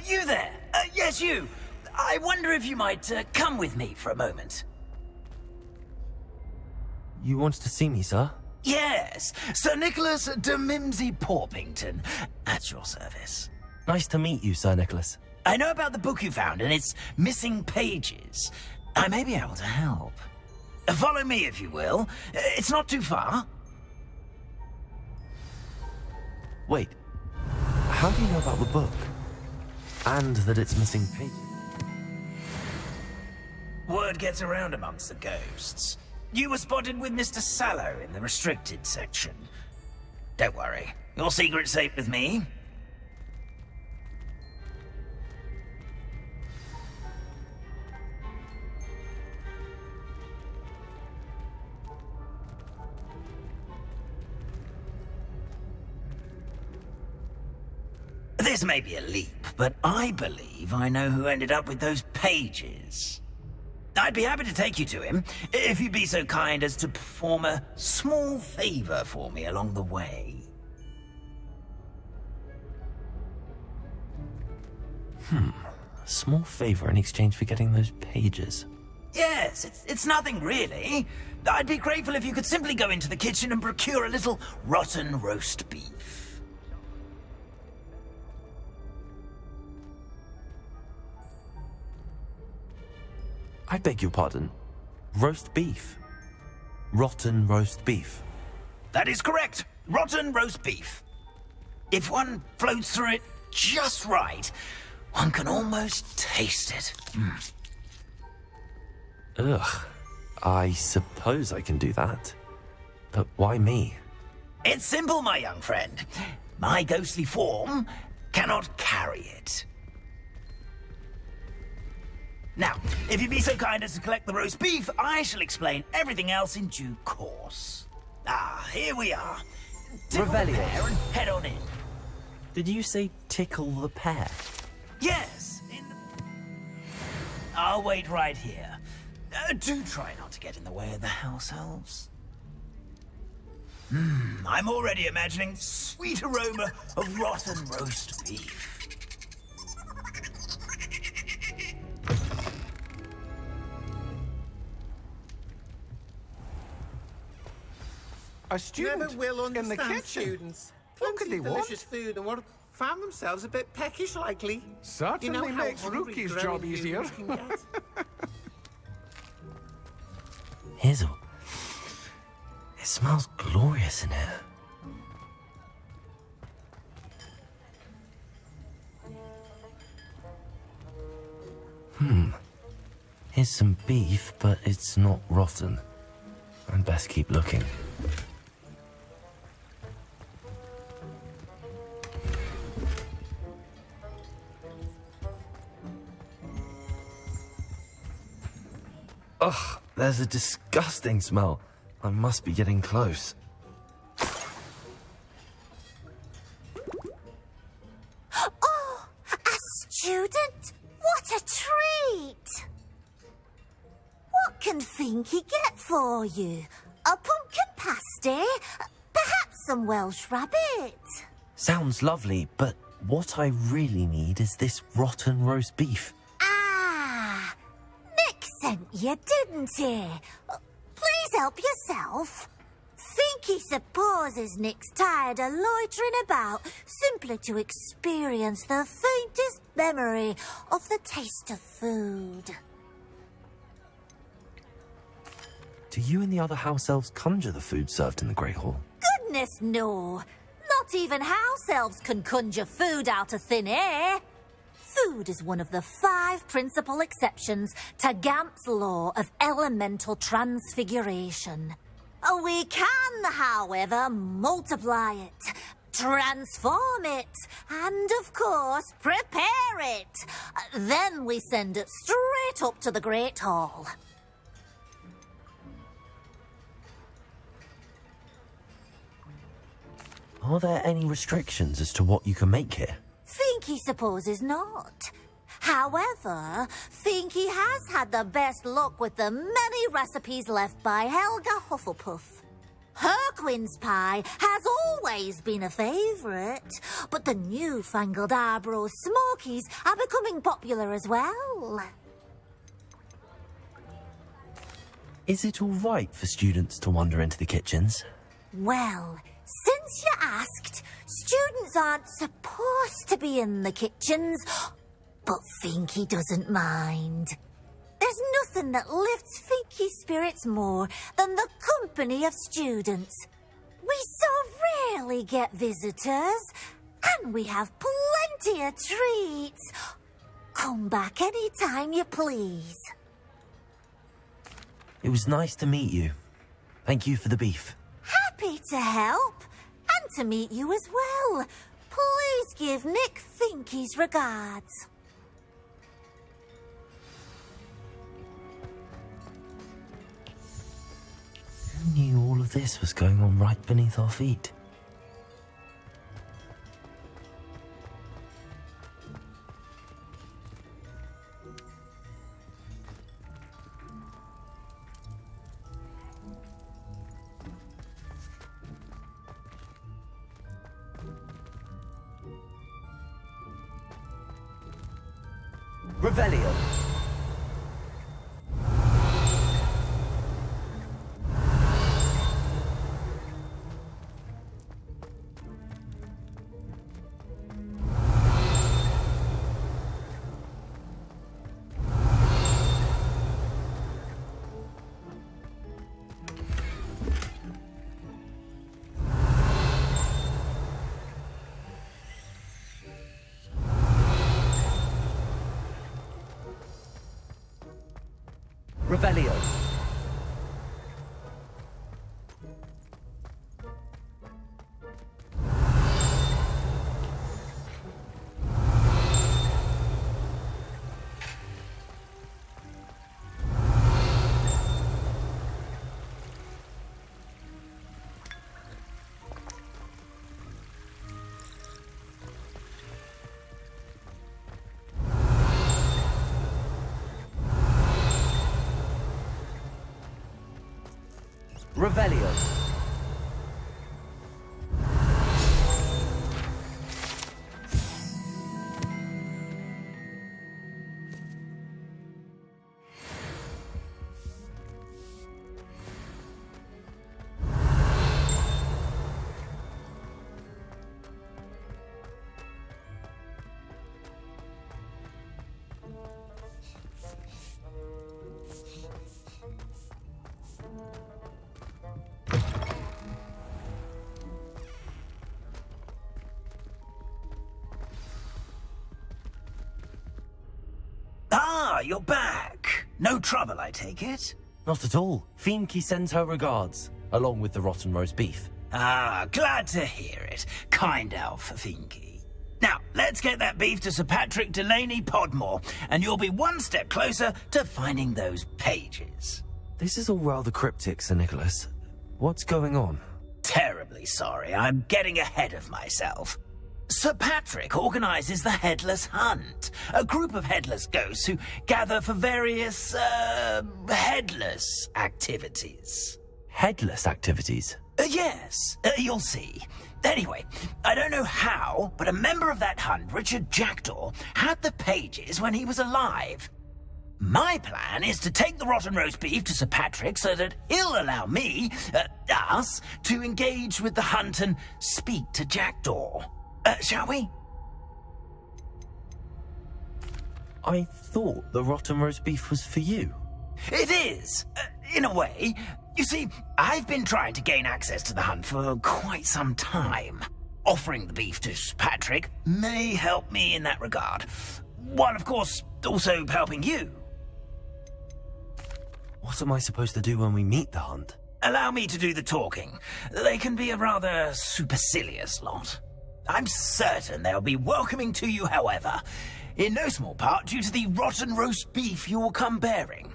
You there! Yes, you! I wonder if you might come with me for a moment. You wanted to see me, sir? Yes, Sir Nicholas de Mimsy Porpington, at your service. Nice to meet you, Sir Nicholas. I know about the book you found and its missing pages. I may be able to help. Follow me, if you will. It's not too far. Wait, how do you know about the book? And that it's missing pages? Word gets around amongst the ghosts. You were spotted with Mr. Sallow in the restricted section. Don't worry, your secret's safe with me. This may be a leap, but I believe I know who ended up with those pages. I'd be happy to take you to him, if you'd be so kind as to perform a small favor for me along the way. A small favor in exchange for getting those pages. Yes, it's nothing really. I'd be grateful if you could simply go into the kitchen and procure a little rotten roast beef. I beg your pardon. Roast beef. Rotten roast beef. That is correct. Rotten roast beef. If one floats through it just right, one can almost taste it. Ugh. I suppose I can do that. But why me? It's simple, my young friend. My ghostly form cannot carry it. Now, if you'd be so kind as to collect the roast beef, I shall explain everything else in due course. Ah, here we are. Tickle the Revelio. pear and head on in. Did you say tickle the pear? Yes, I'll wait right here. Do try not to get in the way of the house elves. I'm already imagining sweet aroma of rotten roast beef. A student Never will in the understand kitchen. students. What could Plenty they of want? delicious food and what found themselves a bit peckish likely. Certainly You know how makes hungry Rookie's growing job easier. humans can get? Hazel. It smells glorious in here. Here's some beef, but it's not rotten. I'd best keep looking. Ugh, there's a disgusting smell. I must be getting close. Oh, a student? What a treat! What can Finky get for you? A pumpkin pasty? Perhaps some Welsh rabbit? Sounds lovely, but what I really need is this rotten roast beef. Ah, Nick sent you, didn't he? Please help yourself. Finky supposes Nick's tired of loitering about simply to experience the faintest memory of the taste of food. Do you and the other house elves conjure the food served in the Great Hall? Goodness, no. Not even house elves can conjure food out of thin air. Food is one of the 5 principal exceptions to Gamp's law of elemental transfiguration. We can, however, multiply it, transform it, and, of course, prepare it. Then we send it straight up to the Great Hall. Are there any restrictions as to what you can make here? Finky supposes not. However, Finky has had the best luck with the many recipes left by Helga Hufflepuff. Herquin's pie has always been a favourite, but the newfangled Arborough Smokies are becoming popular as well. Is it all right for students to wander into the kitchens? Well, since you asked, students aren't supposed to be in the kitchens, but Finky doesn't mind. There's nothing that lifts Finky's spirits more than the company of students. We so rarely get visitors, and we have plenty of treats. Come back any time you please. It was nice to meet you. Thank you for the beef. Happy to help, and to meet you as well. Please give Nick Finky's regards. Who knew all of this was going on right beneath our feet? Revelio. Revelio. Revelio. Ah, you're back. No trouble, I take it? Not at all. Fienke sends her regards, along with the rotten roast beef. Ah, glad to hear it. Kind elf, Finky. Now, let's get that beef to Sir Patrick Delaney Podmore, and you'll be one step closer to finding those pages. This is all rather cryptic, Sir Nicholas. What's going on? Terribly sorry, I'm getting ahead of myself. Sir Patrick organises the Headless Hunt, a group of headless ghosts who gather for various, headless activities. Headless activities? Yes, you'll see. Anyway, I don't know how, but a member of that hunt, Richard Jackdaw, had the pages when he was alive. My plan is to take the rotten roast beef to Sir Patrick so that he'll allow me, us, to engage with the hunt and speak to Jackdaw. Shall we? I thought the rotten roast beef was for you. It is, in a way. You see, I've been trying to gain access to the hunt for quite some time. Offering the beef to Sir Patrick may help me in that regard, while of course also helping you. What am I supposed to do when we meet the hunt? Allow me to do the talking. They can be a rather supercilious lot. I'm certain they'll be welcoming to you, however, in no small part due to the rotten roast beef you will come bearing.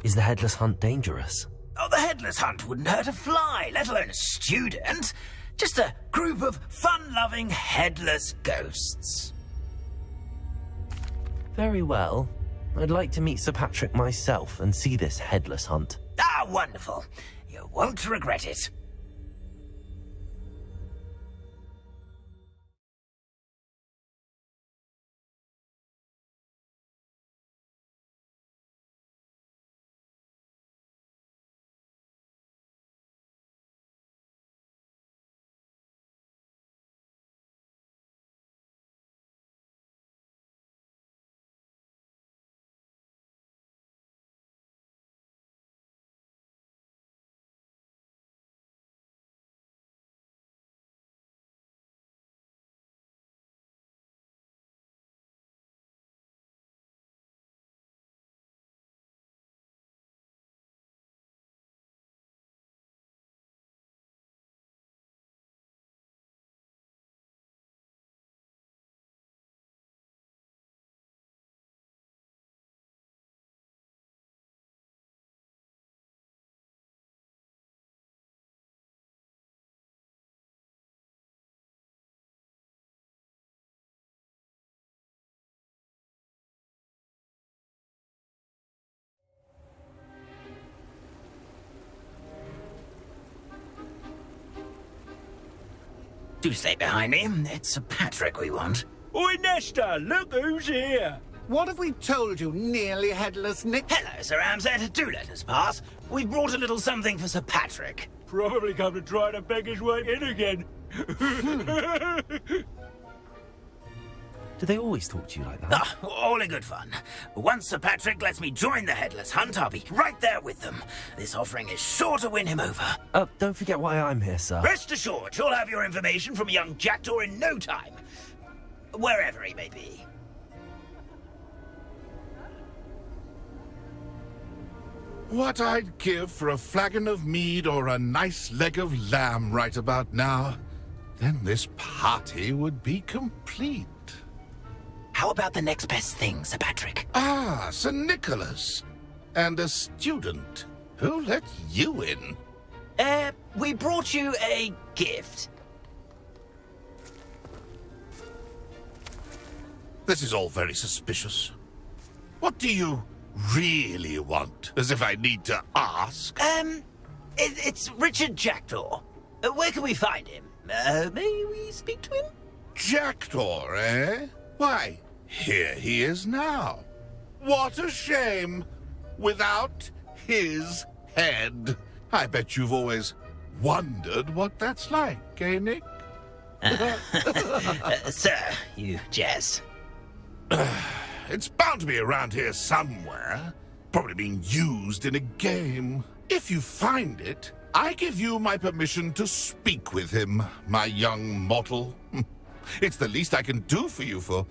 Is the headless hunt dangerous? Oh, the headless hunt wouldn't hurt a fly, let alone a student. Just a group of fun-loving headless ghosts. Very well. I'd like to meet Sir Patrick myself and see this headless hunt. Ah, wonderful. You won't regret it. Do stay behind me. It's Sir Patrick we want. Oi, Nesta, look who's here. What have we told you, nearly headless Nick? Hello, Sir Ramsay. Do let us pass. We've brought a little something for Sir Patrick. Probably come to try to beg his way in again. Do they always talk to you like that? Ah, all in good fun. Once Sir Patrick lets me join the Headless Hunt, I'll be right there with them. This offering is sure to win him over. Don't forget why I'm here, sir. Rest assured, you'll have your information from a young jackdaw in no time. Wherever he may be. What I'd give for a flagon of mead or a nice leg of lamb right about now. Then this party would be complete. How about the next best thing, Sir Patrick? Ah, Sir Nicholas. And a student. Who let you in? We brought you a gift. This is all very suspicious. What do you really want? As if I need to ask. It's Richard Jackdaw. Where can we find him? May we speak to him? Jackdaw, eh? Why, here he is now. What a shame. Without his head. I bet you've always wondered what that's like, eh, Nick? Sir, you jest. It's bound to be around here somewhere. Probably being used in a game. If you find it, I give you my permission to speak with him, my young mortal. It's the least I can do for you for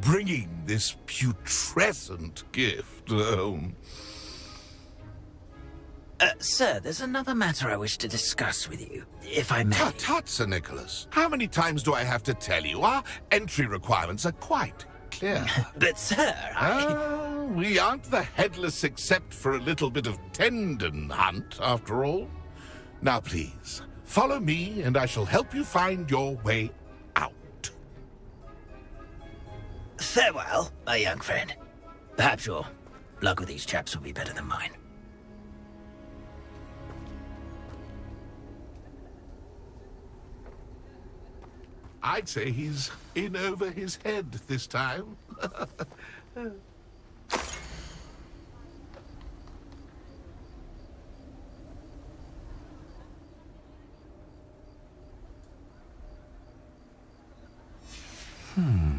bringing this putrescent gift home. Sir, there's another matter I wish to discuss with you, if I may. Tut, tut, Sir Nicholas. How many times do I have to tell you? Our entry requirements are quite clear. But, sir, We aren't the headless except for a little bit of tendon hunt, after all. Now, please, follow me, and I shall help you find your way out. Farewell, my young friend. Perhaps your luck with these chaps will be better than mine. I'd say he's in over his head this time.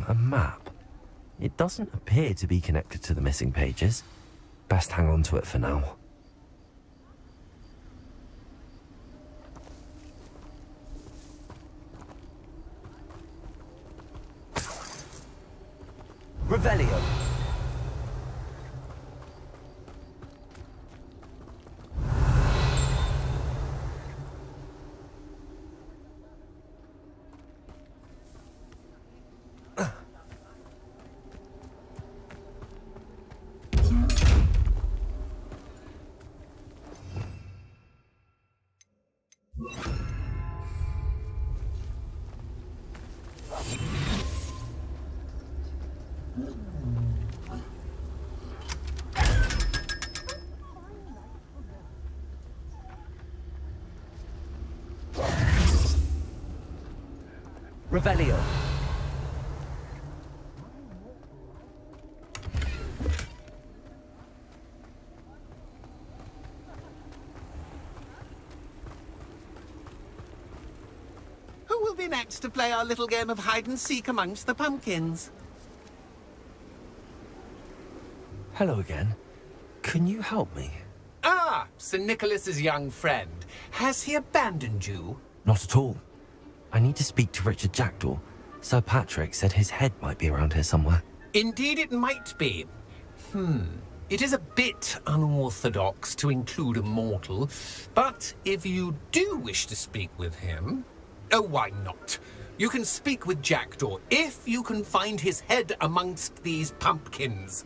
A map. It doesn't appear to be connected to the missing pages. Best hang on to it for now. Revelio. Revelio. Who will be next to play our little game of hide-and-seek amongst the pumpkins? Hello again. Can you help me? Ah, Sir Nicholas's young friend. Has he abandoned you? Not at all. I need to speak to Richard Jackdaw. Sir Patrick said his head might be around here somewhere. Indeed it might be. It is a bit unorthodox to include a mortal, but if you do wish to speak with him... Oh, why not? You can speak with Jackdaw if you can find his head amongst these pumpkins.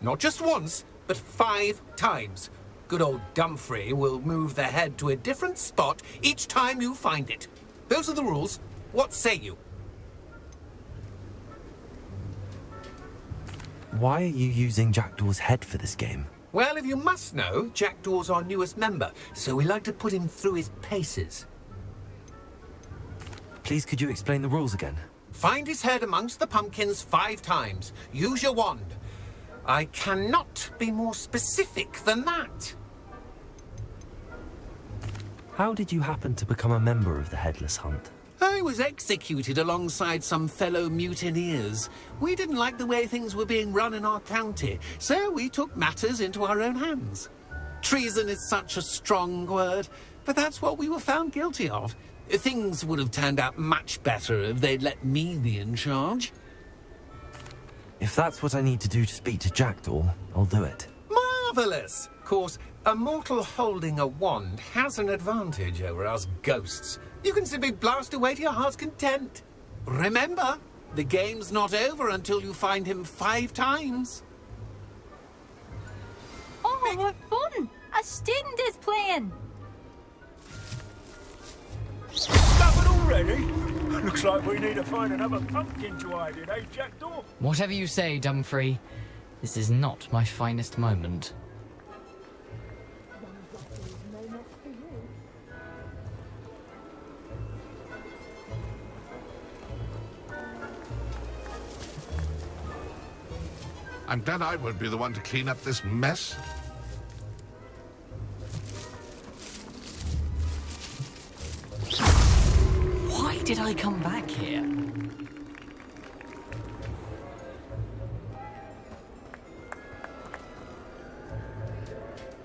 Not just once, but 5 times. Good old Dumfrey will move the head to a different spot each time you find it. Those are the rules. What say you? Why are you using Jackdaw's head for this game? Well, if you must know, Jackdaw's our newest member, so we like to put him through his paces. Please, could you explain the rules again? Find his head amongst the pumpkins 5 times. Use your wand. I cannot be more specific than that. How did you happen to become a member of the Headless Hunt? I was executed alongside some fellow mutineers. We didn't like the way things were being run in our county, so we took matters into our own hands. Treason is such a strong word, but that's what we were found guilty of. Things would have turned out much better if they'd let me be in charge. If that's what I need to do to speak to Jackdaw, I'll do it. Marvellous! Of course, a mortal holding a wand has an advantage over us ghosts. You can simply blast away to your heart's content. Remember, the game's not over until you find him 5 times. Oh, what fun! A student is playing! Stop it already? Looks like we need to find another pumpkin to hide in, eh, Jackdaw? Whatever you say, Dumfrey. This is not my finest moment. I'm glad I won't be the one to clean up this mess. Why did I come back here?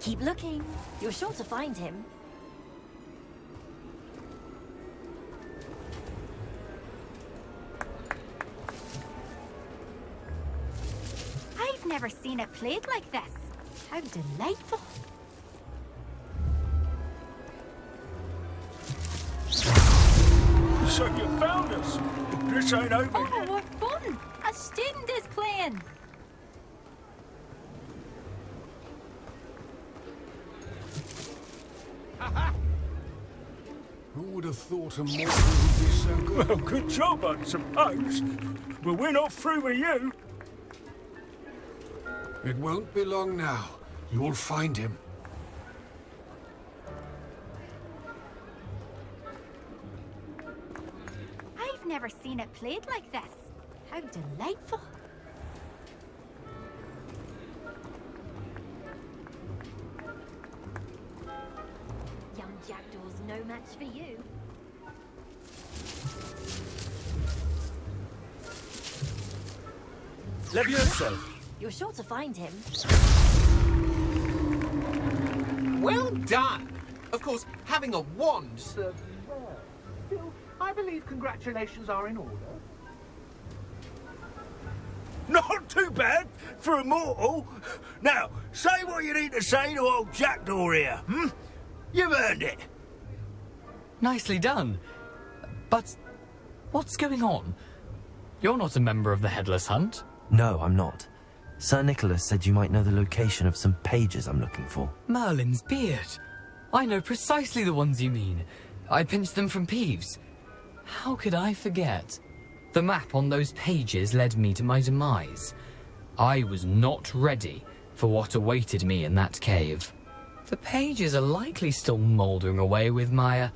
Keep looking. You're sure to find him. I've never seen it played like this. How delightful. So you found us. This ain't over Oh, yet. what fun! A student is playing. Who would have thought a mortal would be so good? Well, good job, I suppose. But we're not through with you. It won't be long now. You'll find him. I've never seen it played like this. How delightful. Young Jackdaw's no match for you. Levioso. You're sure to find him. Well done! Of course, having a wand serves you well. Still, I believe congratulations are in order. Not too bad for a mortal. Now, say what you need to say to old Jackdaw here, hmm? You've earned it. Nicely done. But what's going on? You're not a member of the Headless Hunt. No, I'm not. Sir Nicholas said you might know the location of some pages I'm looking for. Merlin's beard. I know precisely the ones you mean. I pinched them from Peeves. How could I forget? The map on those pages led me to my demise. I was not ready for what awaited me in that cave. The pages are likely still mouldering away with my,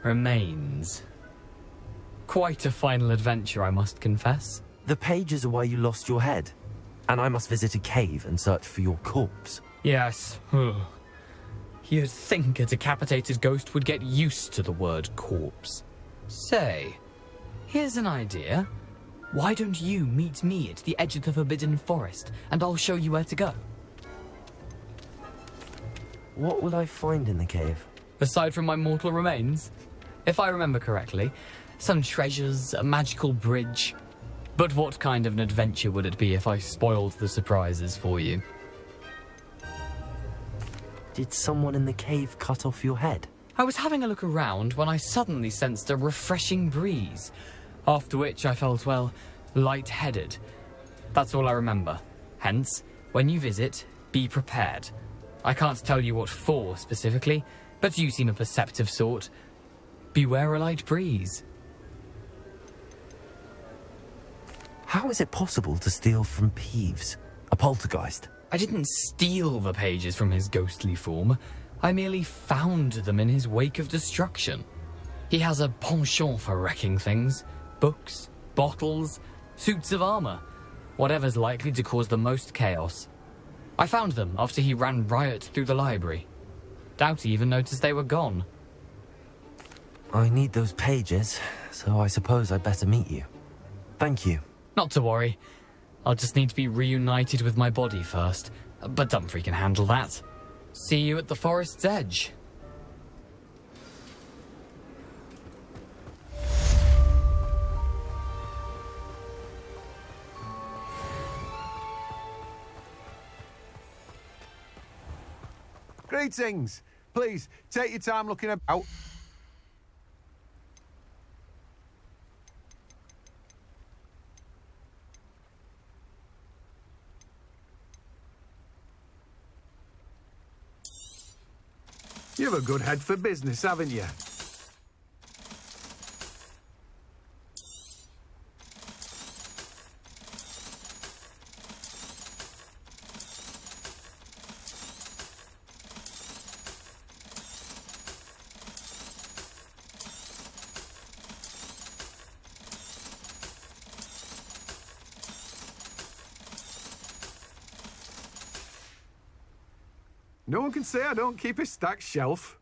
remains. Quite a final adventure, I must confess. The pages are why you lost your head, and I must visit a cave and search for your corpse. Yes. You'd think a decapitated ghost would get used to the word corpse. Say, here's an idea. Why don't you meet me at the edge of the Forbidden Forest, and I'll show you where to go? What will I find in the cave? Aside from my mortal remains? If I remember correctly, some treasures, a magical bridge. But what kind of an adventure would it be if I spoiled the surprises for you? Did someone in the cave cut off your head? I was having a look around when I suddenly sensed a refreshing breeze, after which I felt, well, lightheaded. That's all I remember. Hence, when you visit, be prepared. I can't tell you what for specifically, but you seem a perceptive sort. Beware a light breeze. How is it possible to steal from Peeves, a poltergeist? I didn't steal the pages from his ghostly form. I merely found them in his wake of destruction. He has a penchant for wrecking things. Books, bottles, suits of armor. Whatever's likely to cause the most chaos. I found them after he ran riot through the library. Doubt he even noticed they were gone. I need those pages, so I suppose I'd better meet you. Thank you. Not to worry. I'll just need to be reunited with my body first. But Dumfries can handle that. See you at the forest's edge. Greetings. Please, take your time looking about. You've a good head for business, haven't you? No one can say I don't keep a stacked shelf.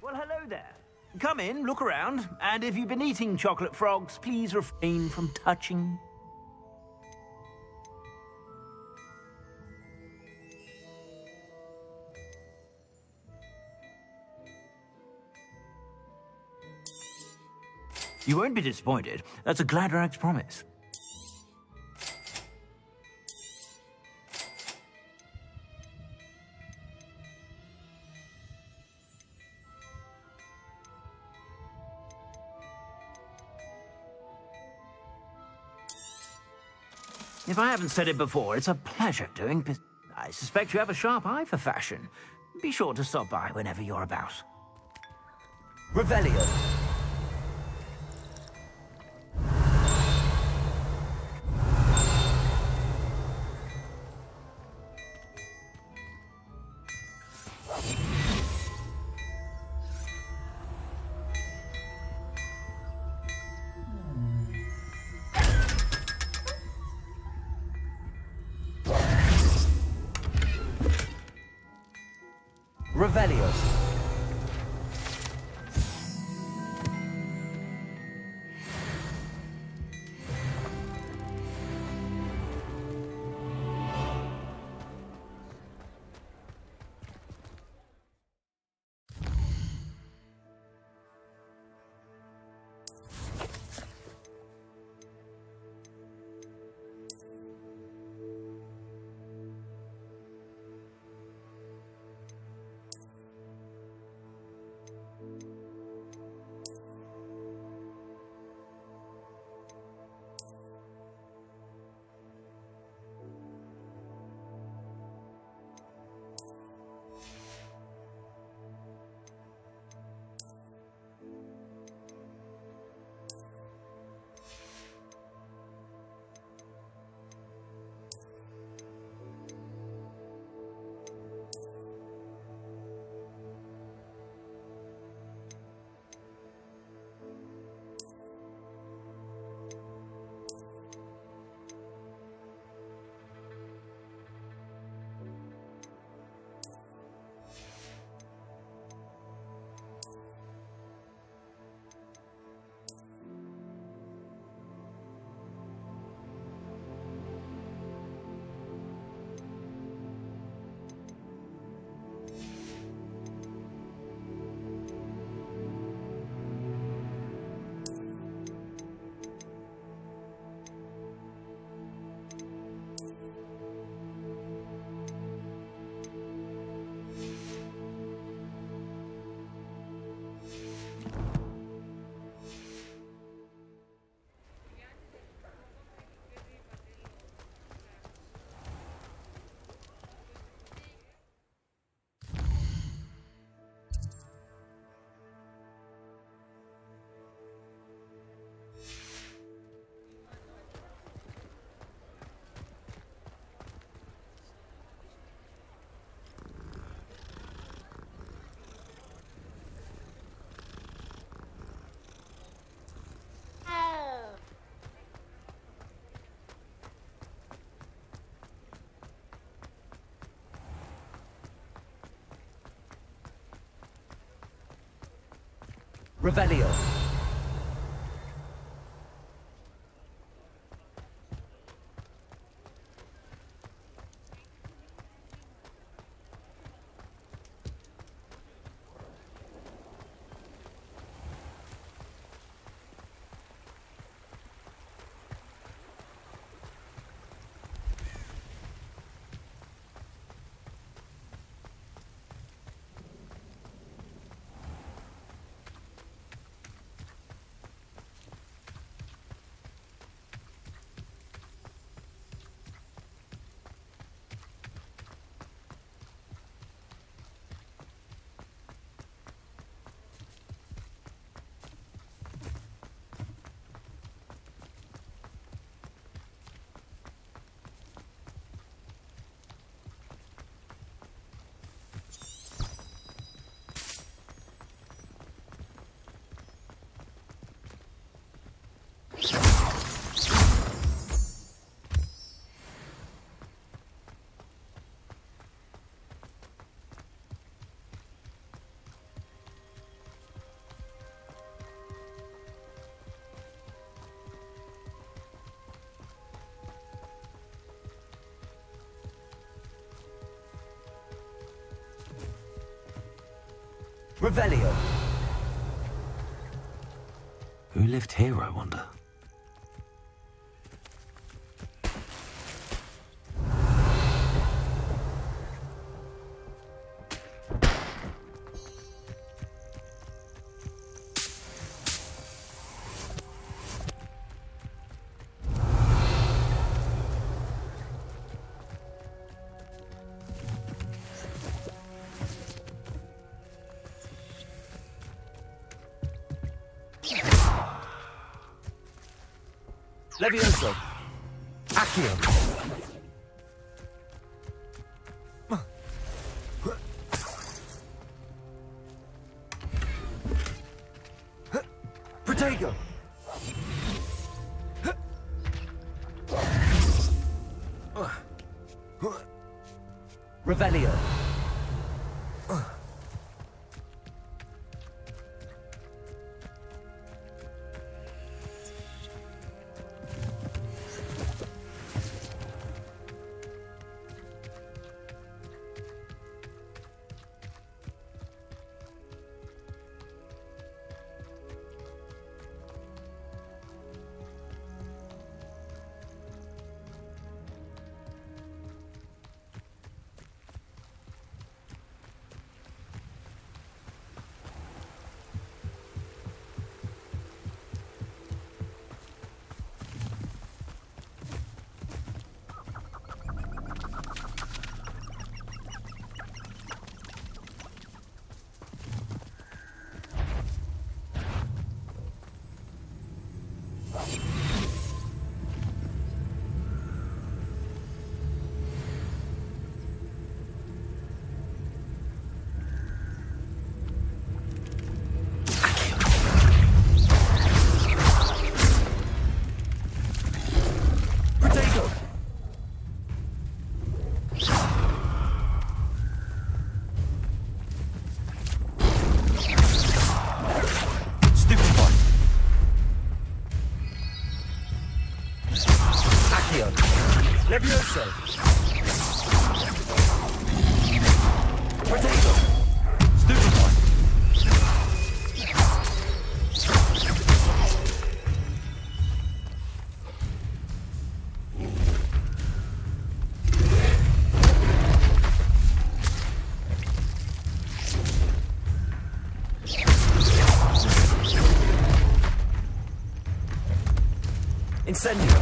Well, hello there. Come in, look around, and if you've been eating chocolate frogs, please refrain from touching. You won't be disappointed. That's a Gladrag's promise. If I haven't said it before, it's a pleasure doing business. I suspect you have a sharp eye for fashion. Be sure to stop by whenever you're about. Revelio. Revelio. Revelio. Revelio. Who lived here, I wonder? Levioso. Accio. Protego. Revelio. Levioso. Protego. Stupefy. Incendio.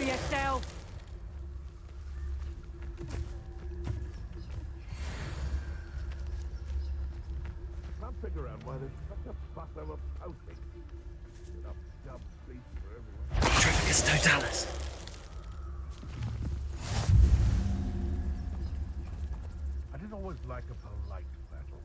Yourself. Can't figure out why there's such a fuss over posting. Enough dumb speech for everyone. Terrificus Totalis. I didn't always like a polite battle.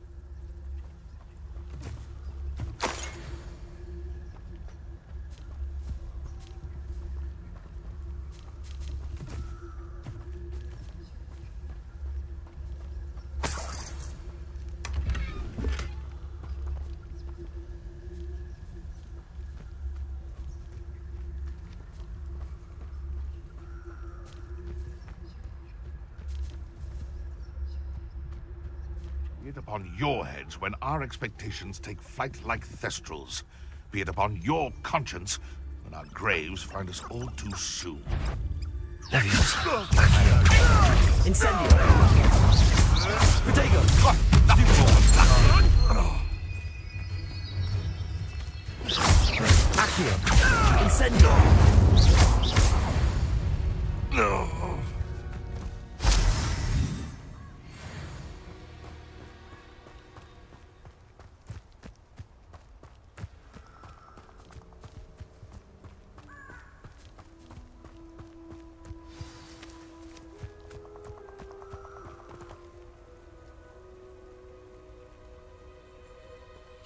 Be it upon your heads when our expectations take flight like thestrals. Be it upon your conscience when our graves find us all too soon. Levioso. Incendio. Protego. Accio. Incendio. No.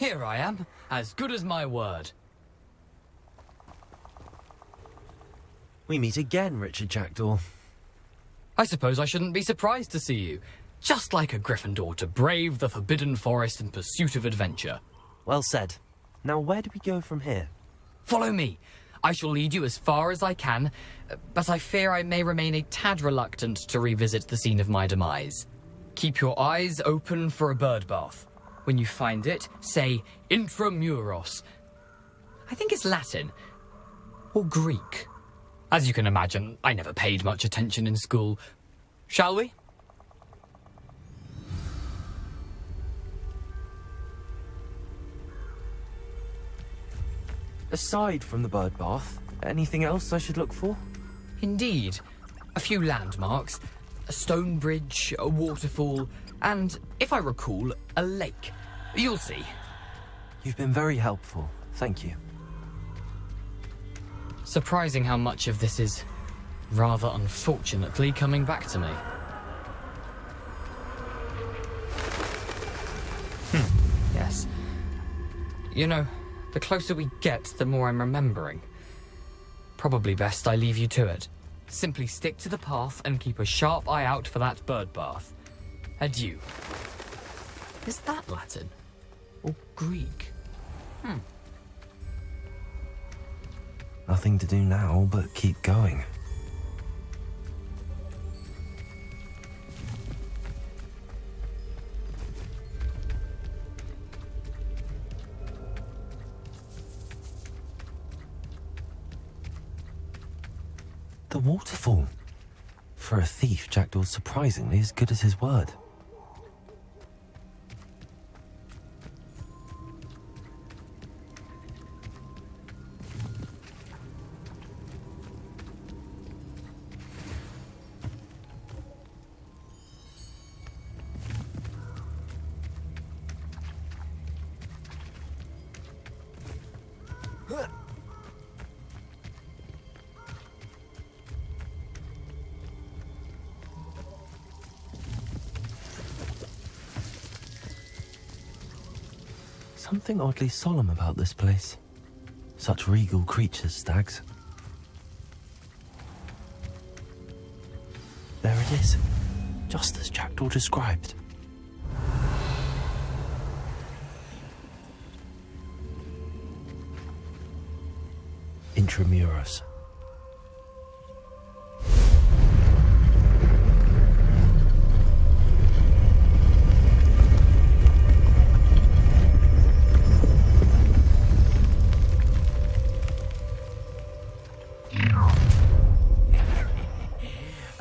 Here I am, as good as my word. We meet again, Richard Jackdaw. I suppose I shouldn't be surprised to see you. Just like a Gryffindor to brave the Forbidden Forest in pursuit of adventure. Well said. Now where do we go from here? Follow me. I shall lead you as far as I can, but I fear I may remain a tad reluctant to revisit the scene of my demise. Keep your eyes open for a bird bath. When you find it, say intramuros. I think it's Latin. Or Greek. As you can imagine, I never paid much attention in school. Shall we? Aside from the bird bath, anything else I should look for? Indeed. A few landmarks, a stone bridge, a waterfall, and, if I recall, a lake. You'll see. You've been very helpful. Thank you. Surprising how much of this is, rather unfortunately, coming back to me. Yes. You know, the closer we get, the more I'm remembering. Probably best I leave you to it. Simply stick to the path and keep a sharp eye out for that bird bath. Adieu. Is that Latin? Or Greek? Nothing to do now but keep going. The waterfall. For a thief, Jackdaw's surprisingly as good as his word. Something oddly solemn about this place. Such regal creatures, stags. There it is, just as Jackdaw described. Intramuros.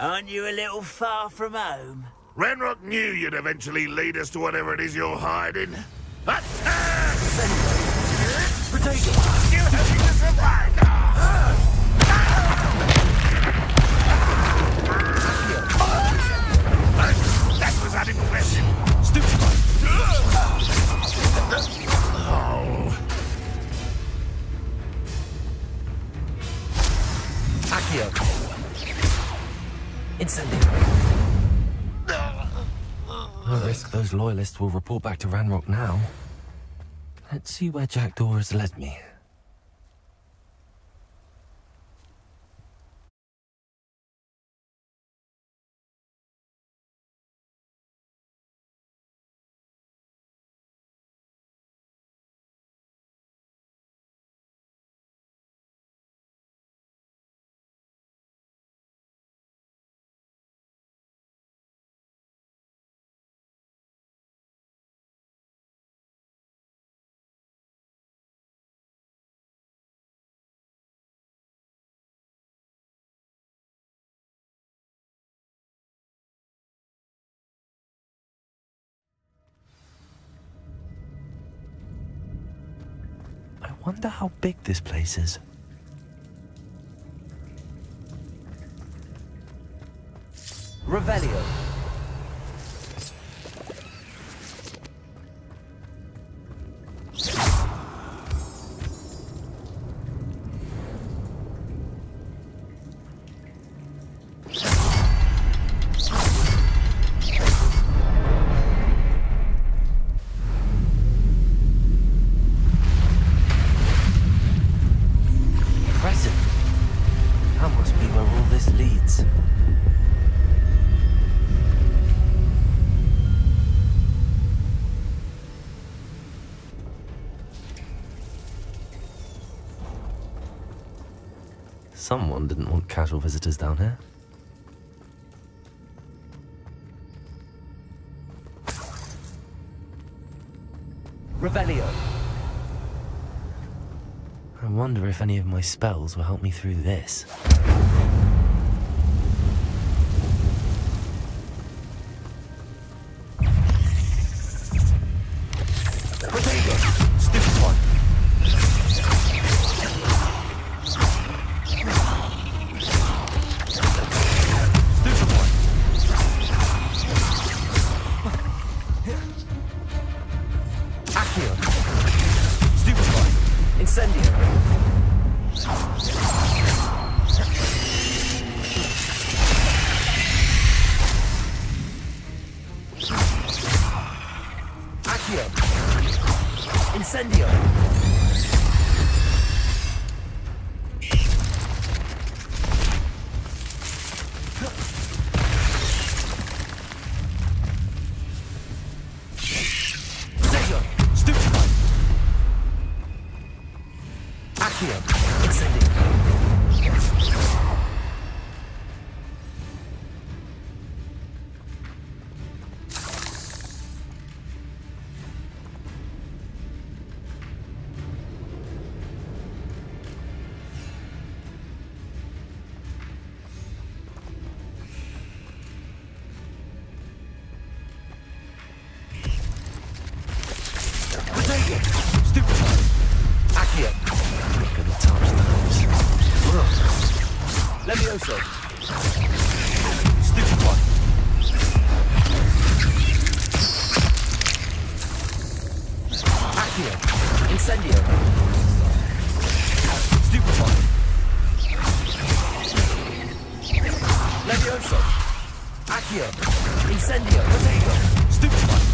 Aren't you a little far from home? Ranrock knew you'd eventually lead us to whatever it is you're hiding. Attack! Potato! You have to survive! That was unimpressive. Stupid! Oh. Accio! Incendio! No risk those loyalists will report back to Ranrock now. Let's see where Jackdaw has led me. I wonder how big this place is. Revelio. Someone didn't want casual visitors down here. Revelio. I wonder if any of my spells will help me through this. Stupid one. Stupid one. Accio. Stupid one. Incendio. Accio. Incendio. Potato. Stupid one. Accio. Incendio. Potato. Stupid one. Accio. Not gonna touch those. Levioso. Stupid one. Accio. Incendio. Stupid one. Levioso. Accio. Incendio. Potato. Stupid one.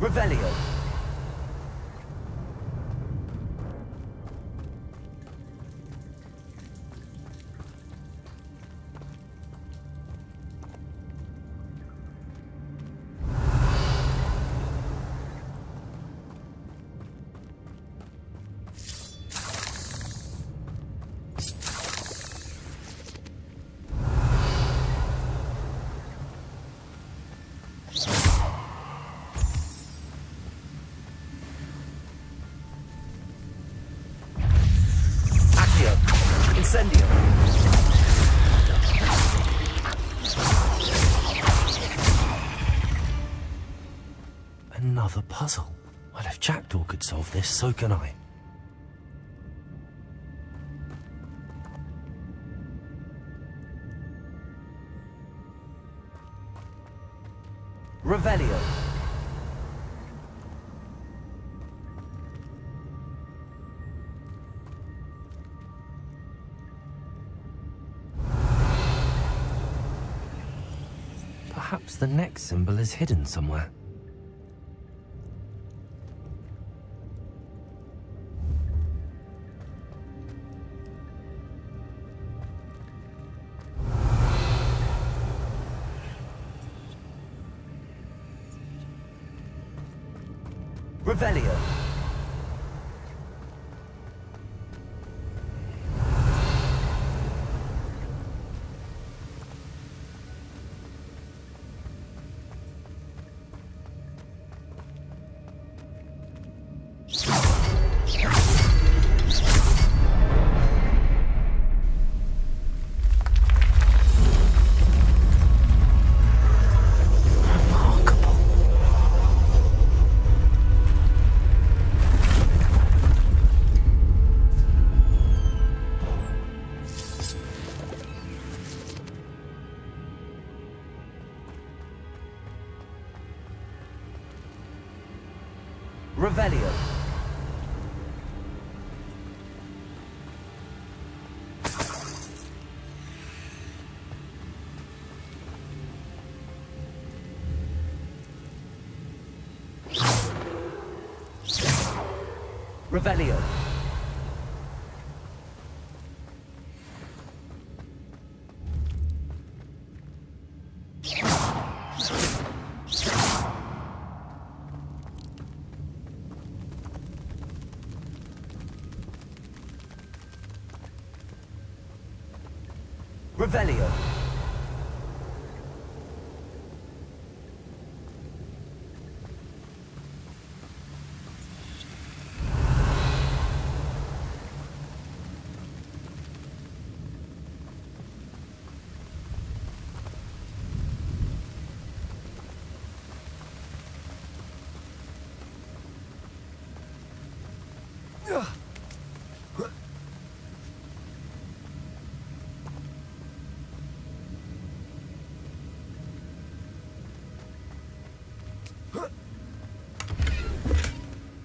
Revelio. Incendio. Another puzzle. Well, if Jackdaw could solve this, so can I. Revelio. Perhaps the next symbol is hidden somewhere. Revelio. Revelio. Revelio. Revelio.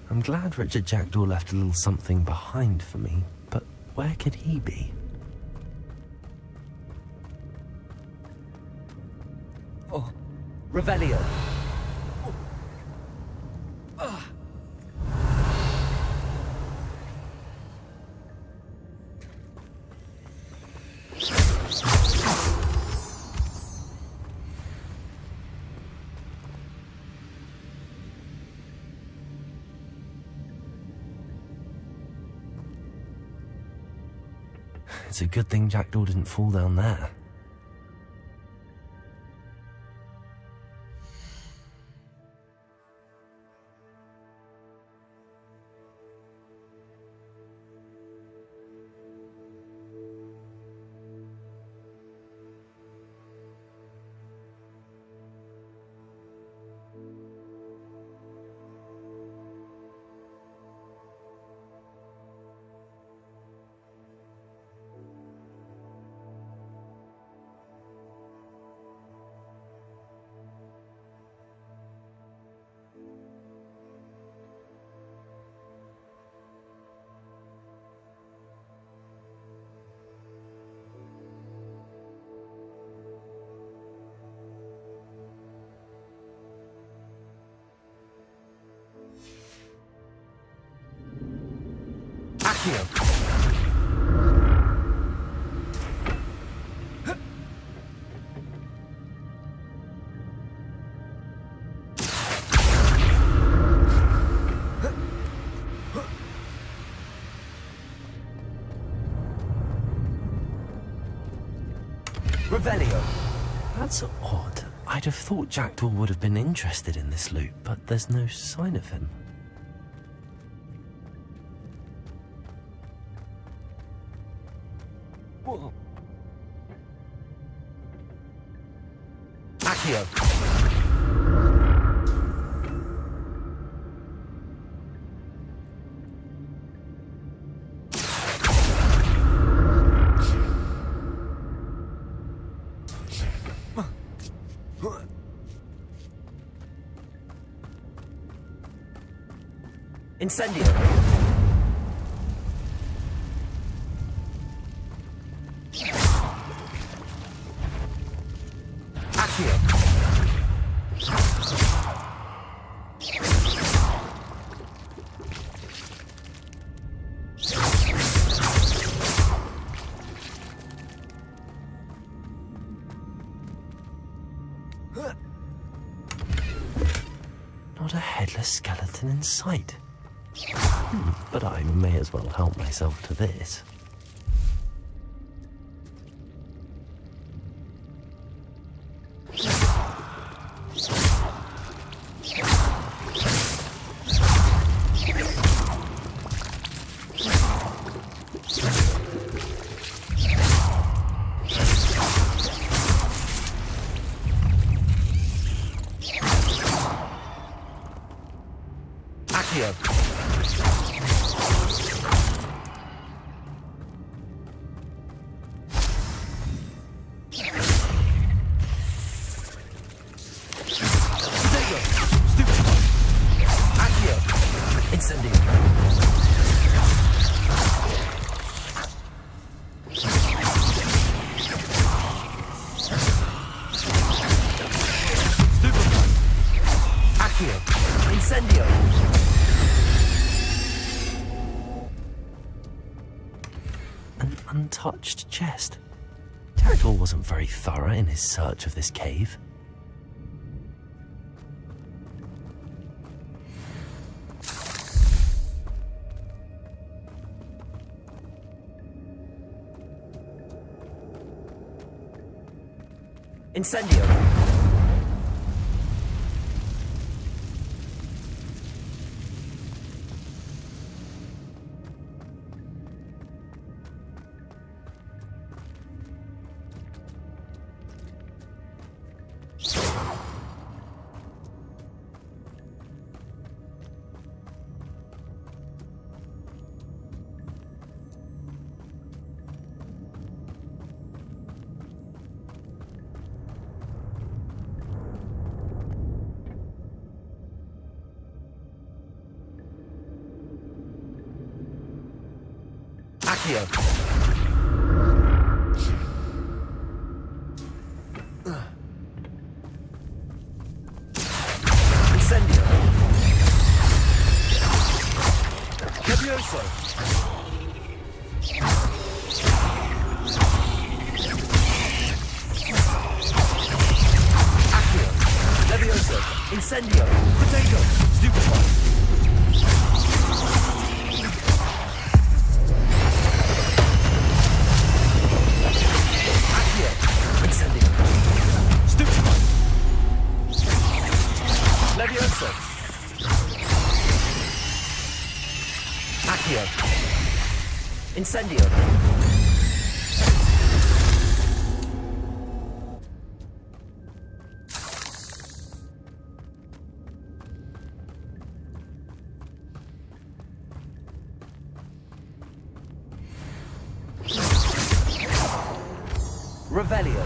I'm glad Richard Jackdaw left a little something behind for me, but where could he be? Oh, Revelio. It's a good thing Jackdaw didn't fall down there. Revelio. That's odd. I'd have thought Jackdaw would have been interested in this loot, but there's no sign of him. Accio. Incendio. Accio. Not a headless skeleton in sight. But I may as well help myself to this. Accio. Incendio. untouched chest. Terrigal wasn't very thorough in his search of this cave. Incendio. Accio. Incendio. Levioso. Accio. Levioso. Incendio. Potato. Stupefy. Levioso. Accio. Incendio. Revelio.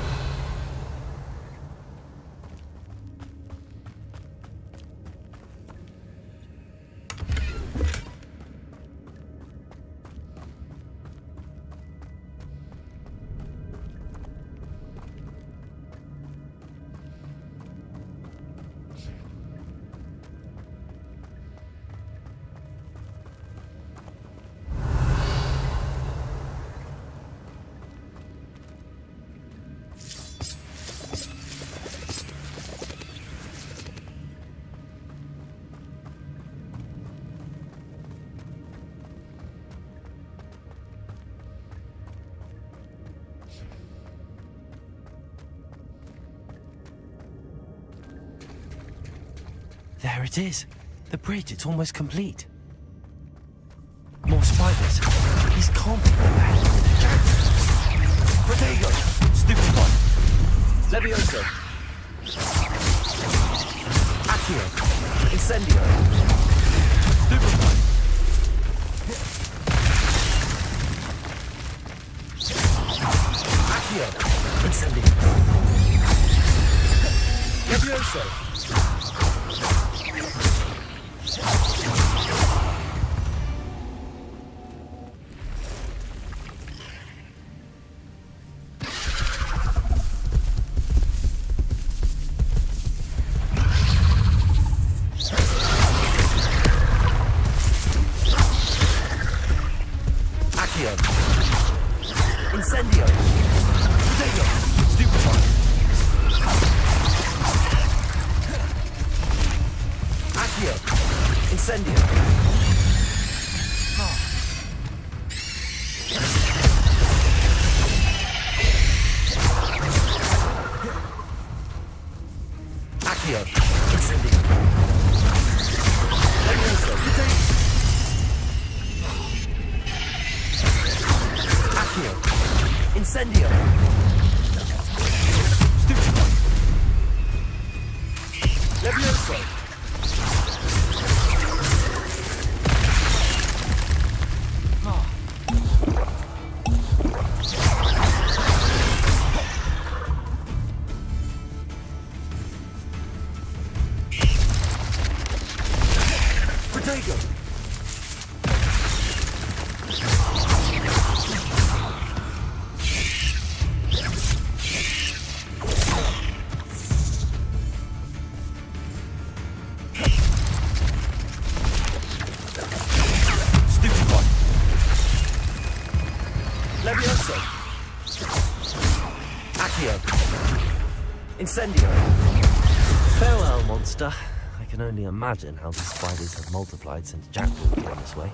There it is. The bridge, it's almost complete. More spiders. These can't be that bad. Protego. Stupefy. Levioso. Accio. Incendio. Stupefy. Accio. Incendio. Levioso. Incendio. Protego. Stupefy. Accio. Incendio. Accio. Incendio. Levioso. Protego. Accio. Incendio. Stupefy. Levioso. Protego. Accio. Incendio. Farewell, monster. I can only imagine how the spiders have multiplied since Jackdaw came this way.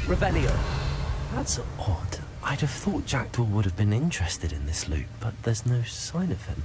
Revelio. That's odd. I'd have thought Jackdaw would have been interested in this loot, but there's no sign of him.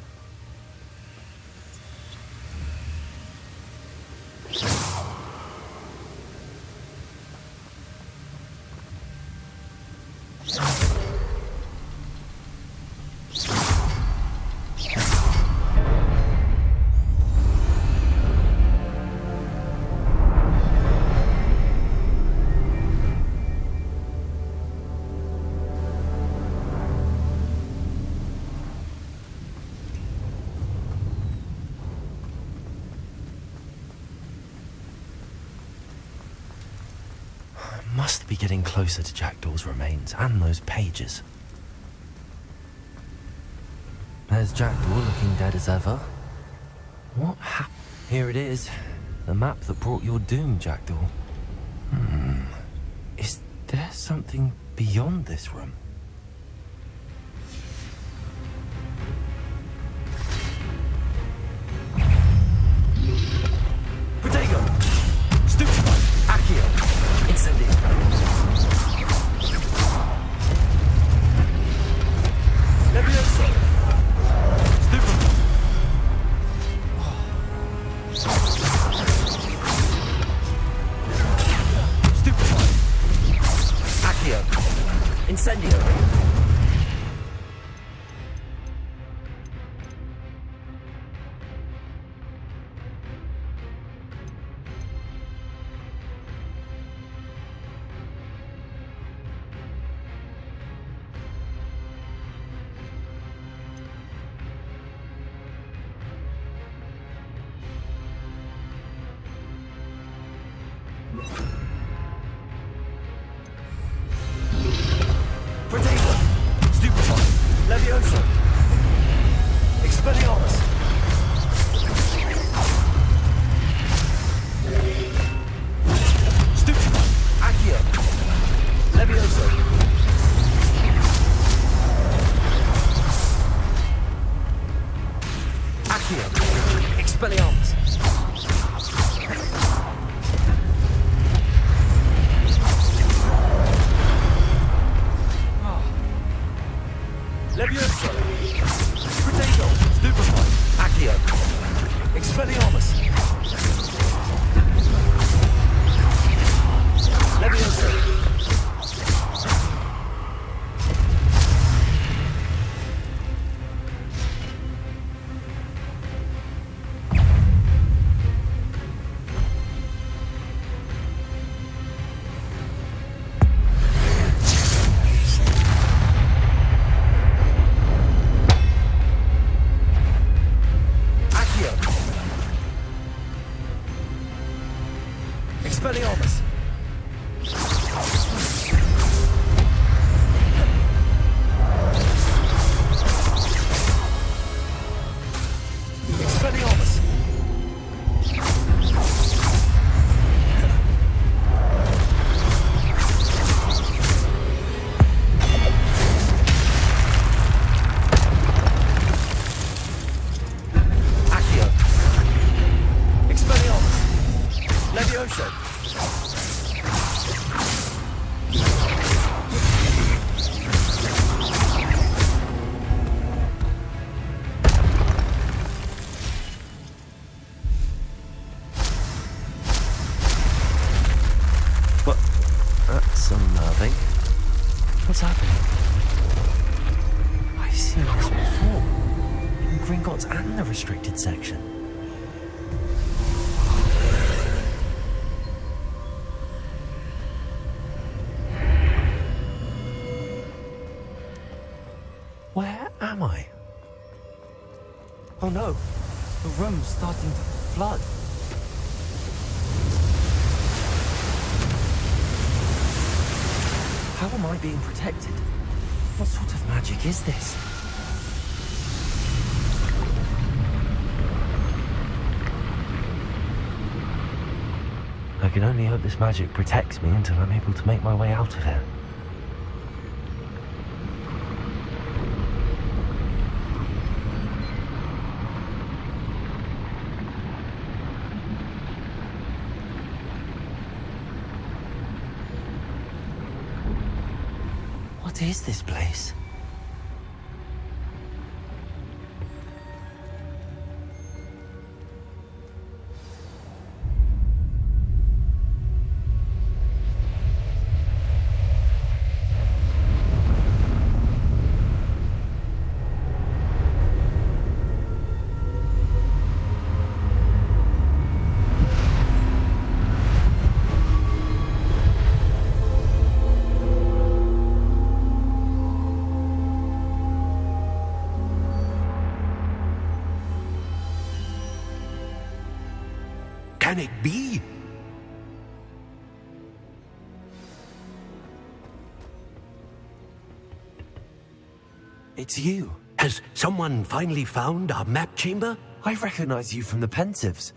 Must be getting closer to Jackdaw's remains and those pages. There's Jackdaw looking dead as ever. What happened? Here it is. The map that brought your doom, Jackdaw. Is there something beyond this room? Protego. Stupefy. Accio. Incendio. Levioso. Stupefy. Stupefy. Accio. Incendio. Protego. Stupefy. Levioso. Expelliarmus. Stupefy. Accio. Levioso. Accio. Expelliarmus. Levioso. Protego. Stupefy. Accio. Expelliarmus. Levioso. Expelliarmus. Expelliarmus. Accio. Expelliarmus. Levioso. What? That's unnerving. What's happening? I've seen this before. In Gringotts and the restricted section. Where am I? Oh no, the room's starting to flood. How am I being protected? What sort of magic is this? I can only hope this magic protects me until I'm able to make my way out of here. What is this place? Can it be? It's you. Has someone finally found our map chamber? I recognize you from the Pensives.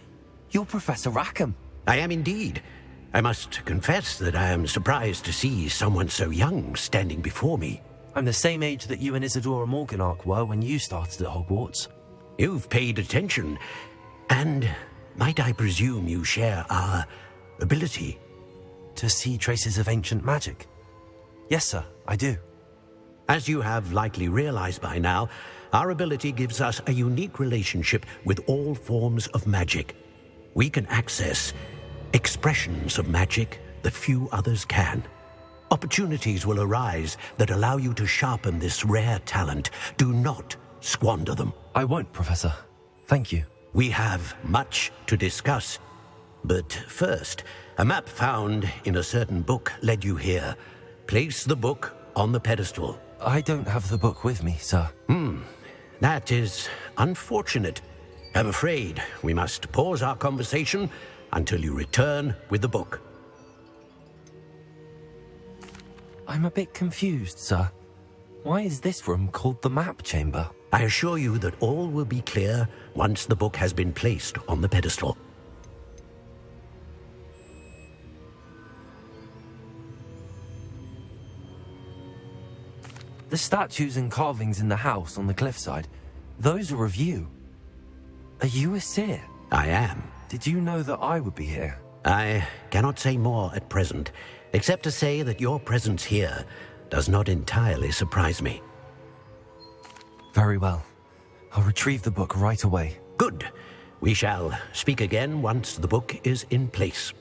You're Professor Rackham. I am indeed. I must confess that I am surprised to see someone so young standing before me. I'm the same age that you and Isadora Morganach were when you started at Hogwarts. You've paid attention, and might I presume you share our ability? To see traces of ancient magic? Yes, sir, I do. As you have likely realized by now, our ability gives us a unique relationship with all forms of magic. We can access expressions of magic that few others can. Opportunities will arise that allow you to sharpen this rare talent. Do not squander them. I won't, Professor. Thank you. We have much to discuss. But first, a map found in a certain book led you here. Place the book on the pedestal. I don't have the book with me, sir. That is unfortunate. I'm afraid we must pause our conversation until you return with the book. I'm a bit confused, sir. Why is this room called the map chamber? I assure you that all will be clear once the book has been placed on the pedestal. The statues and carvings in the house on the cliffside, those are of you. Are you a seer? I am. Did you know that I would be here? I cannot say more at present, except to say that your presence here does not entirely surprise me. Very well. I'll retrieve the book right away. Good. We shall speak again once the book is in place.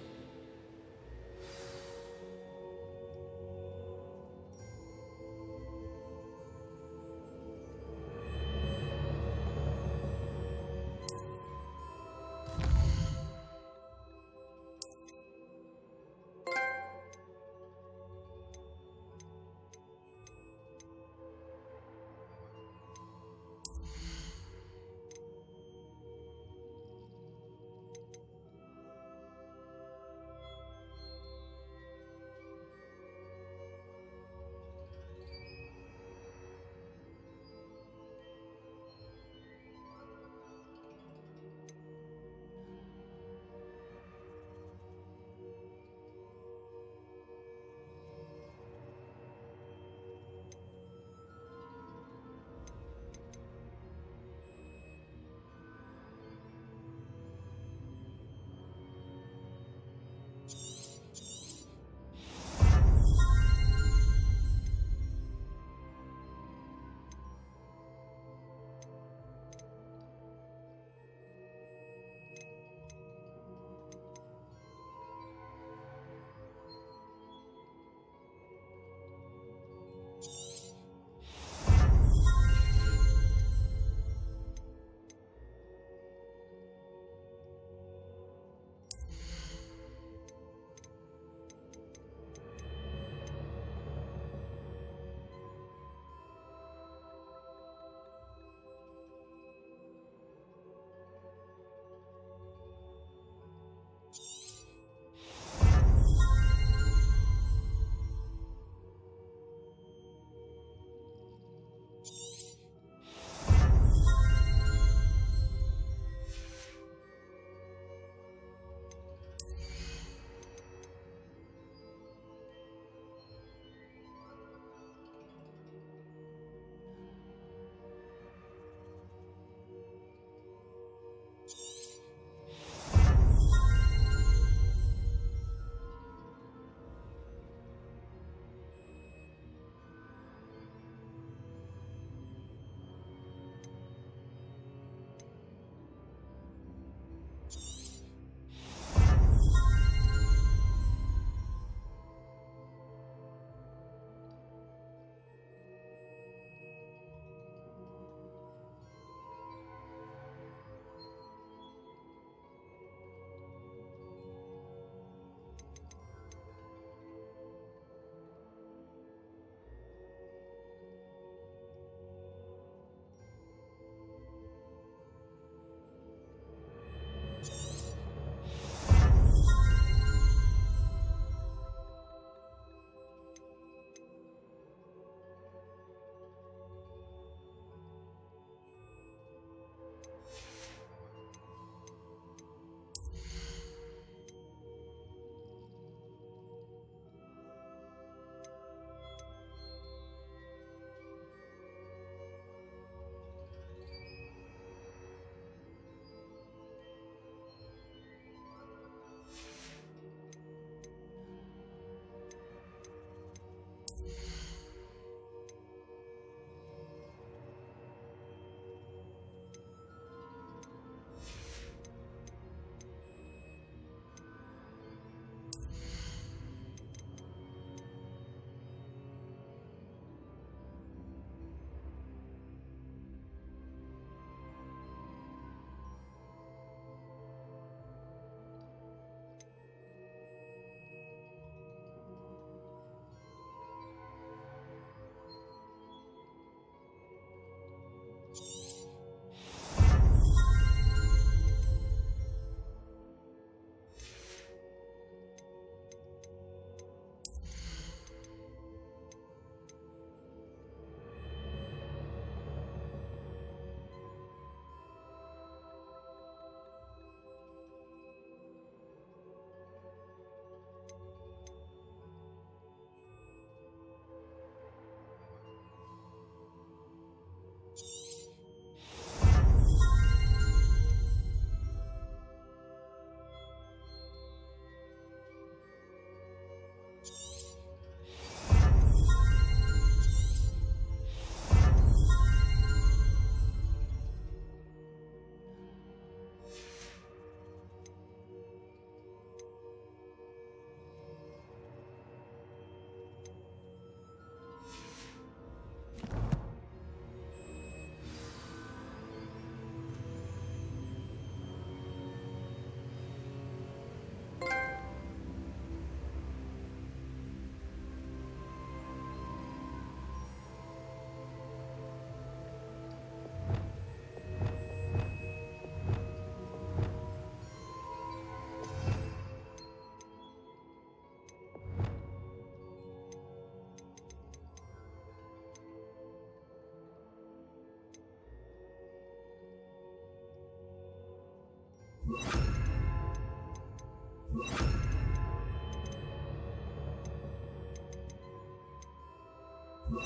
You